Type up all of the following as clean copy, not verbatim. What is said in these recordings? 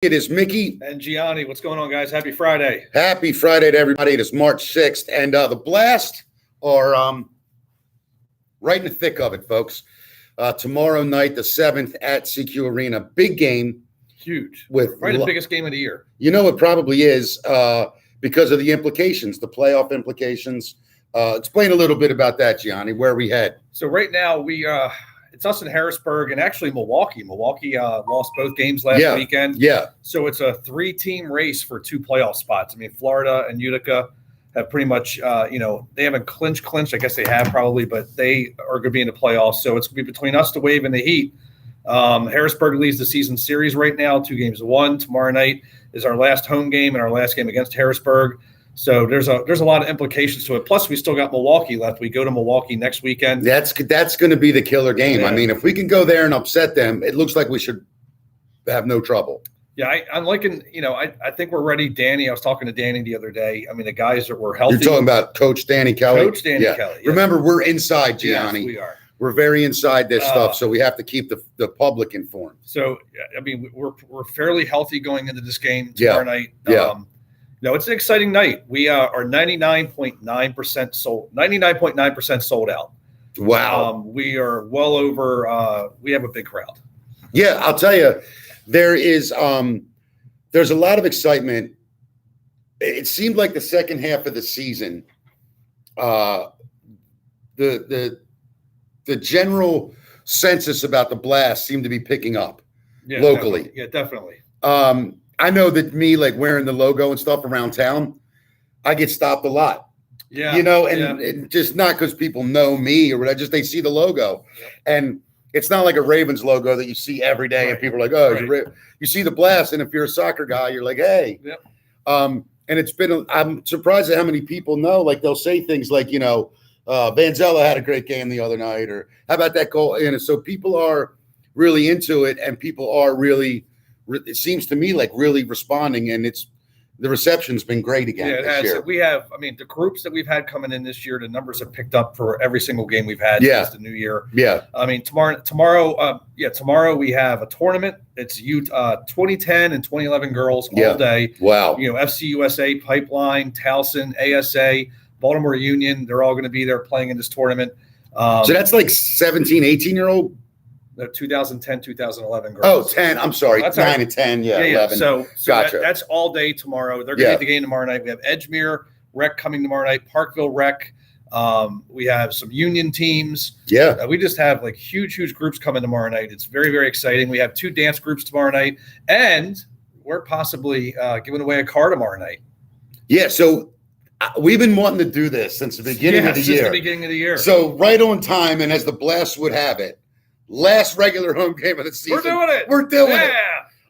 It is Mickey. And Gianni. What's going on, guys? Happy Friday. Happy Friday to everybody. It is March 6th, and the Blast are right in the thick of it, folks. Tomorrow night, the 7th at CQ Arena. Big game. Huge. With the biggest game of the year. You know, it probably is because of the implications, the playoff implications. Explain a little bit about that, Gianni, where we head. So right now, it's us in Harrisburg and actually Milwaukee. Milwaukee lost both games last weekend. Yeah. So it's a 3-team race for 2 playoff spots. I mean, Florida and Utica have pretty much, they haven't clinched. I guess they have probably, but they are going to be in the playoffs. So it's going to be between us, the Wave, and the Heat. Harrisburg leads the season series right now, 2-1. Tomorrow night is our last home game and our last game against Harrisburg. So there's a lot of implications to it. Plus, we still got Milwaukee left. We go to Milwaukee next weekend. That's going to be the killer game. Yeah. I mean, if we can go there and upset them, it looks like we should have no trouble. Yeah, I'm liking. I think we're ready. Danny, I was talking to Danny the other day. I mean, the guys that were healthy. You're talking about Coach Danny Kelly. Coach Danny Kelly. Yeah. Remember, we're inside, Gianni. Yes, we are. We're very inside this stuff, so we have to keep the public informed. So, I mean, we're fairly healthy going into this game tomorrow night. Yeah. It's an exciting night. We are 99.9% sold. 99.9% sold out. Wow. We are well over. We have a big crowd. Yeah, I'll tell you, there's a lot of excitement. It seemed like the second half of the season, the general census about the Blast seemed to be picking up locally. Definitely. Yeah, definitely. I know that me, like wearing the logo and stuff around town, I get stopped a lot. Yeah. And just not because people know me or whatever, just they see the logo. Yeah. And it's not like a Ravens logo that you see every day and people are like, oh, you see the Blast. And if you're a soccer guy, you're like, hey. Yep. And I'm surprised at how many people know, like they'll say things like, Vanzella had a great game the other night, or how about that goal? So people are really into it, and people are really, it seems to me like really responding, and the reception's been great again. Yeah, it has. Year. We have, the groups that we've had coming in this year, the numbers have picked up for every single game we've had since the new year. Yeah. Tomorrow we have a tournament. It's 2010 and 2011 girls all day. Wow. FC USA, Pipeline, Towson, ASA, Baltimore Union, they're all going to be there playing in this tournament. So that's like 17, 18-year-old? The 2010, 2011 girls. Oh, 10. I'm sorry. That's 9 and 10. Yeah. 11. So gotcha. That's all day tomorrow. They're going to get the game tomorrow night. We have Edgemere Rec coming tomorrow night, Parkville Rec. We have some Union teams. Yeah. We just have like huge groups coming tomorrow night. It's very, very exciting. We have 2 dance groups tomorrow night, and we're possibly giving away a car tomorrow night. Yeah. So we've been wanting to do this since the beginning of the year. Since the beginning of the year. So right on time, and as the Blast would have it, last regular home game of the season. We're doing it.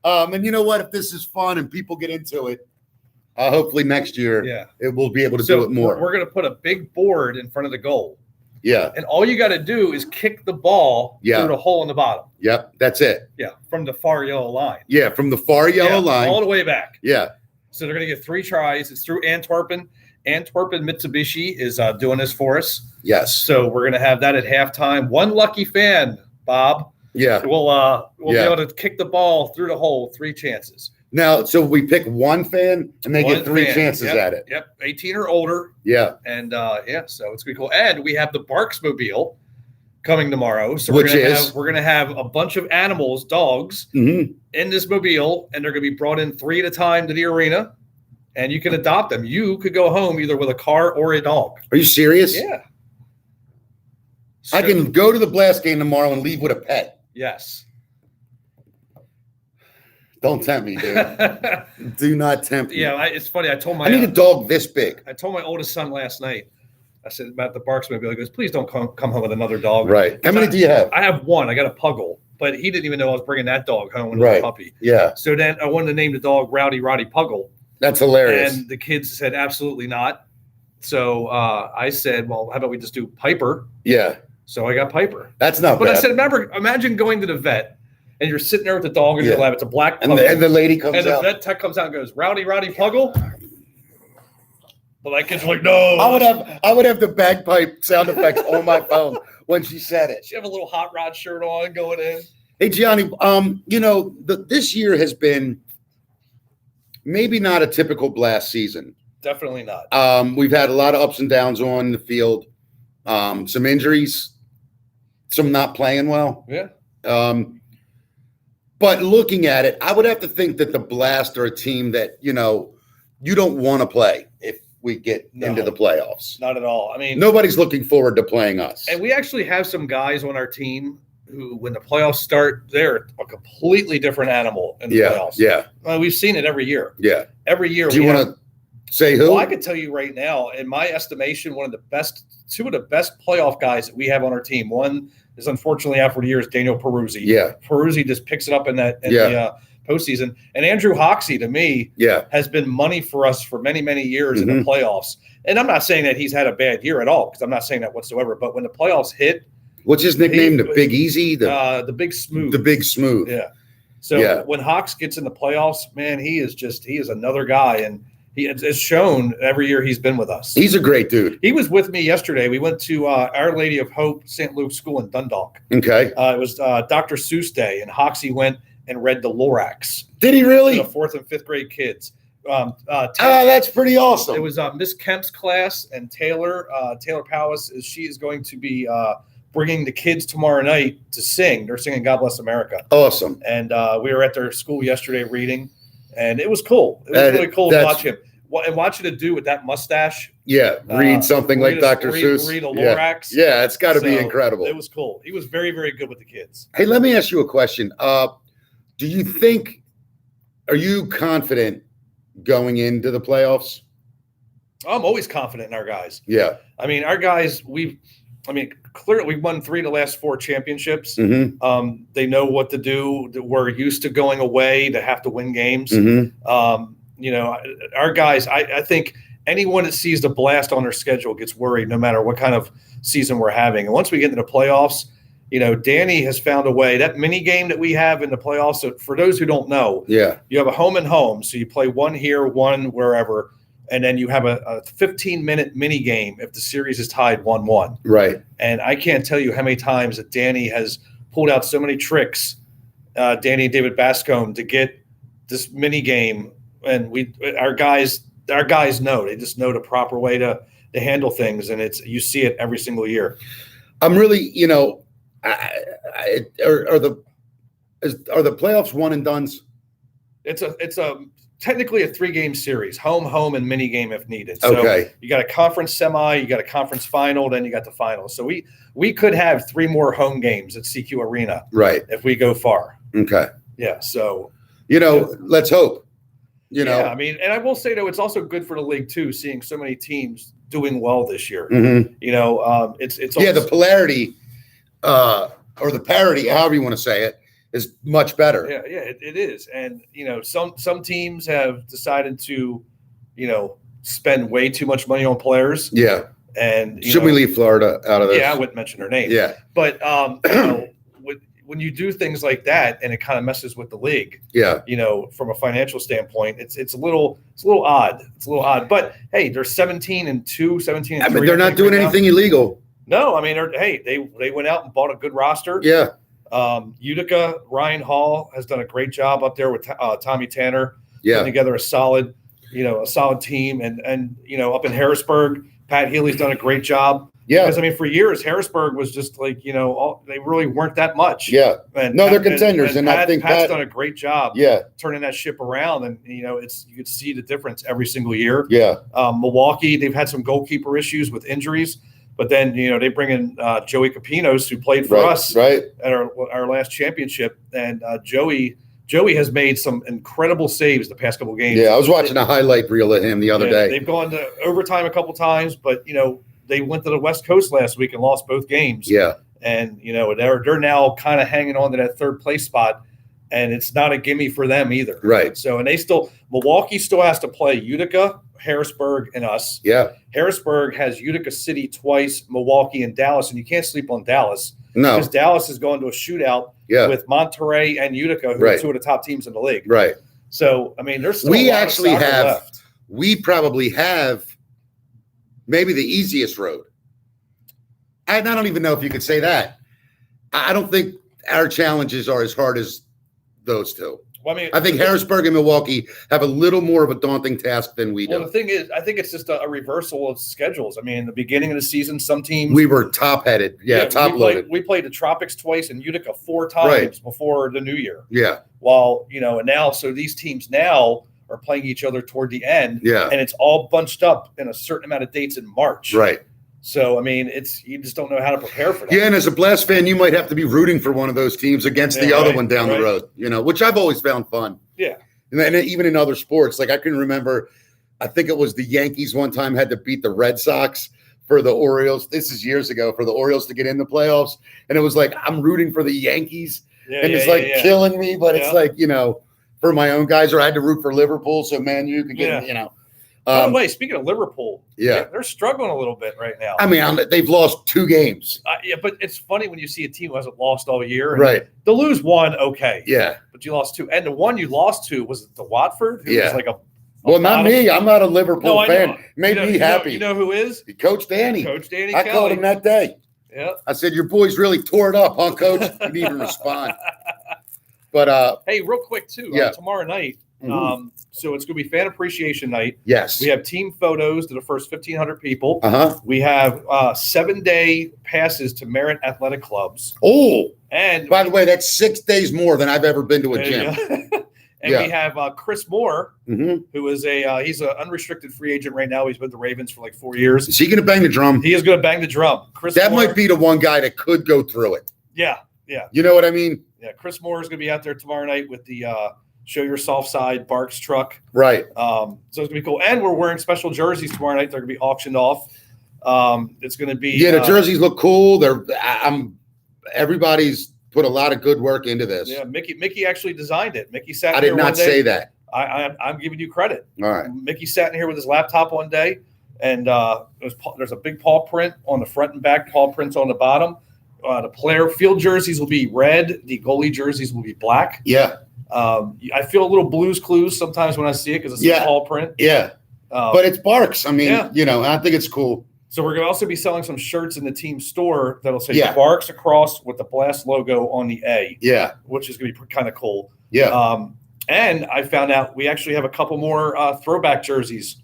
And you know what? If this is fun and people get into it, hopefully next year it will be able to do it more. We're going to put a big board in front of the goal. Yeah. And all you got to do is kick the ball through the hole in the bottom. Yep. That's it. Yeah. From the far yellow line. Yeah. From the far yellow line. All the way back. Yeah. So they're going to get 3 tries. It's through Antwerpen. Antwerpen Mitsubishi is doing this for us. Yes. So we're going to have that at halftime. One lucky fan, Bob. Yeah. We'll be able to kick the ball through the hole 3 chances. Now, so we pick one fan and they get 3 chances at it. Yep. 18 or older. Yeah. And so it's going to be cool. And we have the Barksmobile coming tomorrow. So we're going to have a bunch of animals, dogs, in this mobile, and they're going to be brought in 3 at a time to the arena. And you can adopt them. You could go home either with a car or a dog. Are you serious? Yeah. So, I can go to the Blast game tomorrow and leave with a pet. Yes. Don't tempt me, dude. Do not tempt me. Yeah, it's funny. I need a dog this big. I told my oldest son last night. I said about the Barksmobile. He goes, please don't come home with another dog. Right. How many do you have? I have 1. I got a Puggle, but he didn't even know I was bringing that dog home when he was a puppy. Yeah. So then I wanted to name the dog Rowdy Roddy Puggle. That's hilarious. And the kids said, absolutely not. So I said, well, how about we just do Piper? Yeah. So I got Piper. That's not bad. But I said, imagine going to the vet and you're sitting there with the dog in your lap. It's a black and the lady comes out. And the vet tech comes out and goes, Rowdy Roddy Puggle? But my kids were like, no. I would have the bagpipe sound effects on my phone when she said it. She have a little hot rod shirt on going in. Hey, Gianni, this year has been maybe not a typical Blast season. Definitely not. We've had a lot of ups and downs on the field, some injuries, some not playing well. Yeah. But looking at it, I would have to think that the Blast are a team that, you don't want to play if we get into the playoffs. Not at all. I mean, nobody's looking forward to playing us. And we actually have some guys on our team who, when the playoffs start, they're a completely different animal in the playoffs. Yeah. We've seen it every year. Yeah. Every year. Do you want to say who? Well, I can tell you right now, in my estimation, two of the best playoff guys that we have on our team. One is unfortunately out for the year is Daniel Peruzzi. Yeah. Peruzzi just picks it up in the postseason. And Andrew Hoxie, to me, has been money for us for many, many years in the playoffs. And I'm not saying that he's had a bad year at all, because I'm not saying that whatsoever. But when the playoffs hit, what's his nickname? The Big Easy? The Big Smooth. The Big Smooth. Yeah. So when Hawks gets in the playoffs, man, he is another guy. And he has shown every year he's been with us. He's a great dude. He was with me yesterday. We went to Our Lady of Hope St. Luke's School in Dundalk. Okay. It was Dr. Seuss Day, and Hoxie went and read the Lorax. Did he really? The 4th and 5th grade kids. That's pretty awesome. It was Miss Kemp's class, and Taylor Powis she is going to be bringing the kids tomorrow night to sing. They're singing "God Bless America." Awesome. And we were at their school yesterday reading, and it was cool. It was really cool to watch him. And watching a dude with that mustache. Yeah, read something like Dr. Seuss. Read a Lorax. Yeah, it's got to be incredible. It was cool. He was very, very good with the kids. Hey, let me ask you a question. Do you think, are you confident going into the playoffs? I'm always confident in our guys. Yeah. I mean, our guys, clearly we won 3 of the last 4 championships. Mm-hmm. They know what to do. We're used to going away to have to win games. Mm-hmm. Our guys, I think anyone that sees the Blast on their schedule gets worried no matter what kind of season we're having. And once we get into the playoffs, Danny has found a way. That mini game that we have in the playoffs, so for those who don't know, you have a home and home. So you play one here, one wherever, and then you have a 15-minute mini game if the series is tied 1-1. Right. And I can't tell you how many times that Danny has pulled out so many tricks, Danny and David Bascombe, to get this mini game. And our guys know. They just know the proper way to handle things, and you see it every single year. I'm really, are the playoffs one and dones? It's technically a 3-game series, home, and mini game if needed. So okay. You got a conference semi, you got a conference final, then you got the final. So we could have 3 more home games at CQ Arena, right, if we go far. Okay. Yeah. So let's hope. Yeah, I mean, and I will say though, it's also good for the league too, seeing so many teams doing well this year. Mm-hmm. It's also, the polarity or the parity, however you want to say it, is much better. Yeah, it is. And some teams have decided to, spend way too much money on players. Yeah. And should we leave Florida out of this? Yeah, I wouldn't mention her name. Yeah. But when you do things like that, and it kind of messes with the league. Yeah. From a financial standpoint, it's a little odd. It's a little odd. But hey, they're 17-2, 17-3. I mean, they're not doing anything illegal. No, I mean, they went out and bought a good roster. Yeah. Utica, Ryan Hall has done a great job up there with Tommy Tanner. Yeah. Putting together a solid team, and up in Harrisburg, Pat Healy's done a great job. Yeah. Because for years Harrisburg was just like they really weren't that much. Yeah. And they're contenders, and I think Pat's done a great job. Yeah. Turning that ship around, and you could see the difference every single year. Yeah. Milwaukee, they've had some goalkeeper issues with injuries. But then, they bring in Joey Capinos, who played for us at our last championship. And Joey has made some incredible saves the past couple of games. Yeah, I was watching a highlight reel of him the other day. They've gone to overtime a couple times, but, they went to the West Coast last week and lost both games. Yeah. And, they're now kind of hanging on to that 3rd place spot. And it's not a gimme for them either. Right. So, and Milwaukee still has to play Utica, Harrisburg, and us. Yeah. Harrisburg has Utica City twice, Milwaukee, and Dallas, and you can't sleep on Dallas. No. Because Dallas is going to a shootout with Monterey and Utica, who are 2 of the top teams in the league. Right. So, I mean, there's still a lot of soccer left. We probably have maybe the easiest road. I don't even know if you could say that. I don't think our challenges are as hard as those 2. Well, I mean, I think Harrisburg and Milwaukee have a little more of a daunting task than we do. Well, the thing is, I think it's just a reversal of schedules. I mean, in the beginning of the season, some teams we were top-headed. Yeah, top-loaded. We played the Tropics twice and Utica 4 times before the new year. Yeah. While, and now, so these teams now are playing each other toward the end. Yeah. And it's all bunched up in a certain amount of dates in March. Right. So, I mean, you just don't know how to prepare for that. Yeah, and as a Blast fan, you might have to be rooting for one of those teams against the other one down the road, which I've always found fun. Yeah. And then even in other sports, like I can remember, I think it was the Yankees one time had to beat the Red Sox for the Orioles. This is years ago, for the Orioles to get in the playoffs. And it was like, I'm rooting for the Yankees. And it's killing me, but it's like, for my own guys, or I had to root for Liverpool. So, man, you could get, By the way, speaking of Liverpool, they're struggling a little bit right now. I mean, they've lost 2 games. But it's funny when you see a team who hasn't lost all year. Right. To lose 1, okay. Yeah. But you lost 2. And the one you lost to was the Watford, who was like a well, not me. I'm not a Liverpool fan. Made me happy. You know who is? Coach Danny. Coach Danny I Kelly. called him that day. Yeah. I said, your boys really tore it up, huh, Coach? He didn't even respond. But hey, real quick, too. Tomorrow night. Mm-hmm. So it's going to be fan appreciation night. Yes. We have team photos to the first 1,500 people. Uh-huh. We have 7-day passes to Merit Athletic Clubs. Oh. And by the way, that's 6 days more than I've ever been to a gym. And we have Chris Moore, mm-hmm. who is he's an unrestricted free agent right now. He's been with the Ravens for like 4 years. Is he going to bang the drum? He is going to bang the drum. That Moore, might be the one guy that could go through it. Yeah, yeah. You know what I mean? Yeah, Chris Moore is going to be out there tomorrow night with the Show Your Soft Side Barks truck. Right. So it's going to be cool. And we're wearing special jerseys tomorrow night. They're going to be auctioned off. It's going to be the jerseys look cool. Everybody's put a lot of good work into this. Yeah, Mickey actually designed it. Mickey sat. I did not say that. I'm giving you credit. All right. Mickey sat in here with his laptop one day, and there's a big paw print on the front and back. Paw prints on the bottom. The player field jerseys will be red. The goalie jerseys will be black. Yeah. I feel a little Blues Clues sometimes when I see it because it's a paw print. Yeah. But it's Barks. I mean, I think it's cool. So we're going to also be selling some shirts in the team store that'll say Barks across with the Blast logo on the A. Yeah. Which is going to be kind of cool. Yeah. And I found out we actually have a couple more throwback jerseys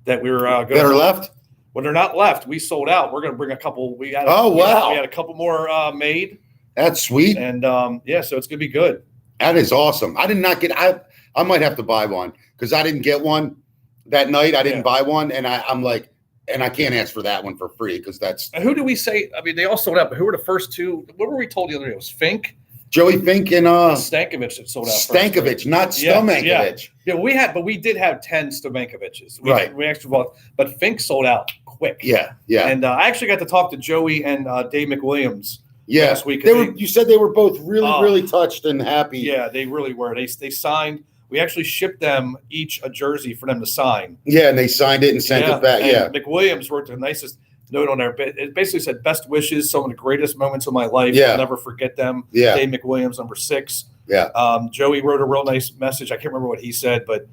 that we were going to. That are left? Well, they're not left. We sold out. We're going to bring a couple. We had a couple more made. That's sweet. And so it's going to be good. That is awesome. I did not get. I might have to buy one because I didn't get one that night. I didn't buy one, and I'm like, and I can't ask for that one for free because that's. And who do we say? I mean, they all sold out, but who were the first two? What were we told the other day? It was Fink. Joey Fink and Stankovic that sold out. Stankovic, not Stomankovic. Yeah, but we did have 10 Stomankoviches. We actually bought, but Fink sold out quick. Yeah. And I actually got to talk to Joey and Dave McWilliams last week. You said they were both really touched and happy. Yeah, they really were. They signed. We actually shipped them each a jersey for them to sign. Yeah, and they signed it and sent it back. And McWilliams wrote the nicest note on there. It basically said, "Best wishes, some of the greatest moments of my life. I'll never forget them." Yeah. Dave McWilliams, number 6. Yeah. Joey wrote a real nice message. I can't remember what he said, but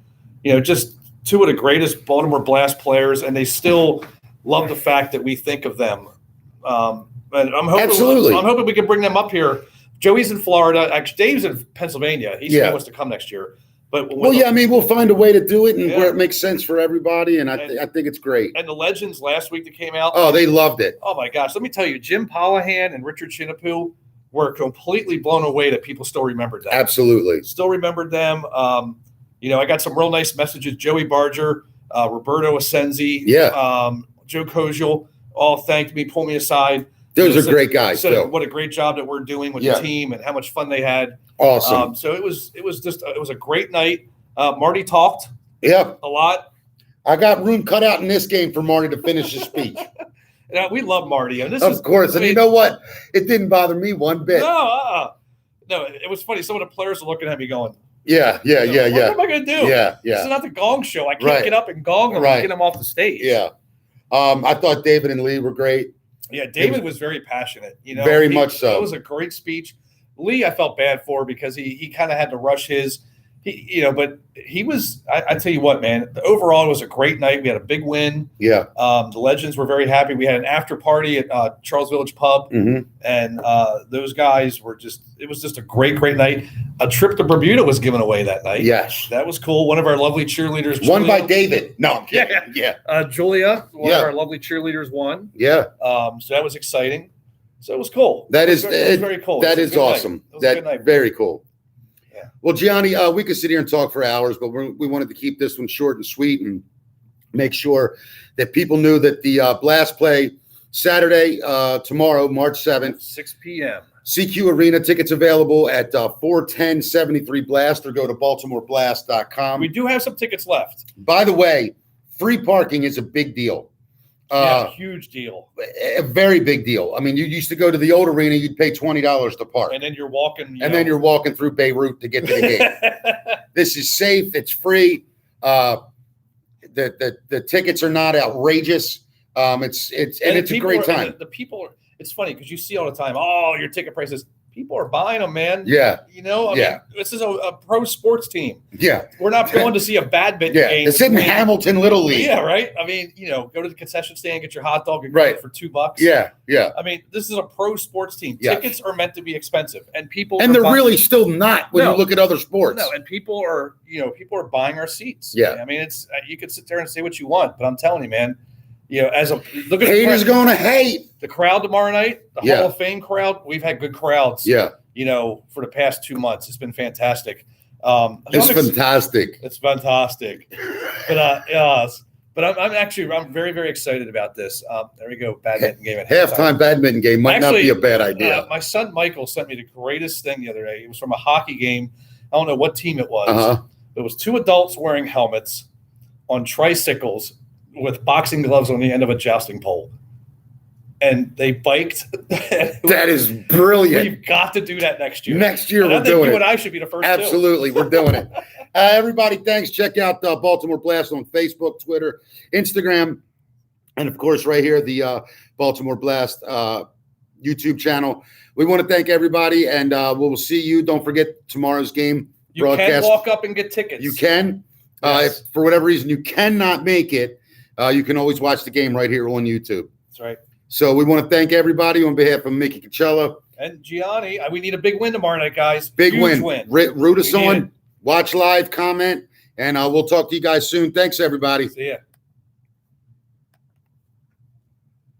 just two of the greatest Baltimore Blast players, and they still love the fact that we think of them. And I'm hoping we can bring them up here. Joey's in Florida. Actually, Dave's in Pennsylvania. He wants to come next year. But we'll find a way to do it and where it makes sense for everybody, and I think it's great. And the legends last week that came out. Oh, they loved it. Oh my gosh! Let me tell you, Jim Pollahan and Richard Chinapoo were completely blown away that people still remembered them. Absolutely, still remembered them. I got some real nice messages. Joey Barger, Roberto Asenzi, Joe Koziel, all thanked me, pulled me aside. Those are great guys. Said what a great job that we're doing with the team and how much fun they had. Awesome. So it was a great night. Marty talked. Yeah. A lot. I got room cut out in this game for Marty to finish his speech. We love Marty. And of course. And you know what? It didn't bother me one bit. No, it was funny. Some of the players were looking at me going, yeah. What am I going to do? Yeah. This is not the gong show. I can't get up and gong them and get them off the stage. Yeah. I thought David and Lee were great. Yeah, David was very passionate. Very much so. It was a great speech. Lee, I felt bad for because he kind of had to rush his. But he was. I tell you what, man. Overall, it was a great night. We had a big win. Yeah. The Legends were very happy. We had an after party at Charles Village Pub, Mm-hmm. and those guys were just. It was just a great night. A trip to Bermuda was given away that night. Yes. That was cool. One of our lovely cheerleaders Won by Julia- David. No, I'm kidding. Yeah. Julia, one Yeah. of our lovely cheerleaders, won. Yeah. So that was exciting. So it was cool. That It is was very cool. That It was is a good night. awesome. It was a good night. Very cool. Yeah. Well, Gianni, we could sit here and talk for hours, but we wanted to keep this one short and sweet and make sure that people knew that the Blast play Saturday, tomorrow, March 7th, 6 p.m. CQ Arena. Tickets available at 410-73 Blast, or go to BaltimoreBlast.com. We do have some tickets left. By the way, free parking is a big deal. Huge deal. A very big deal. I mean, you used to go to the old arena, you'd pay $20 to park. And then you're walking. Then you're walking through Beirut to get to the game. This is safe. It's free. The tickets are not outrageous. It's a great time. The people are. It's funny because you see all the time. Oh, your ticket prices. People are buying them, man. Yeah. I mean, this is a pro sports team. Yeah. We're not going to see a badminton game. It's in Hamilton Little League. Yeah, right. I mean, go to the concession stand, get your hot dog, and right for $2. Yeah. I mean, this is a pro sports team. Yeah. Tickets are meant to be expensive, and they're really still not when you look at other sports. No, and people are buying our seats. Yeah. I mean, it's you can sit there and say what you want, but I'm telling you, man. As a look at haters going to hate the crowd tomorrow night, the Hall of Fame crowd. We've had good crowds. Yeah. For the past 2 months, it's been fantastic. It's fantastic. It's fantastic. But I'm very, very excited about this. There we go. Badminton game at halftime. Badminton game might not be a bad idea. My son Michael sent me the greatest thing the other day. It was from a hockey game. I don't know what team it was. Uh-huh. It was 2 adults wearing helmets on tricycles with boxing gloves on the end of a jousting pole. And they biked. That is brilliant. We've got to do that next year. Next year, we're doing it. You and I should be the first. Absolutely, we're doing it. Everybody, thanks. Check out Baltimore Blast on Facebook, Twitter, Instagram, and of course, right here, the Baltimore Blast YouTube channel. We want to thank everybody, and we'll see you. Don't forget tomorrow's game broadcast. You can walk up and get tickets. You can. Yes. If for whatever reason you cannot make it, you can always watch the game right here on YouTube. That's right. So we want to thank everybody on behalf of Mickey Coachella. And Gianni. We need a big win tomorrow night, guys. Big Huge win. Root us on. Watch live, comment, and we'll talk to you guys soon. Thanks, everybody. See ya.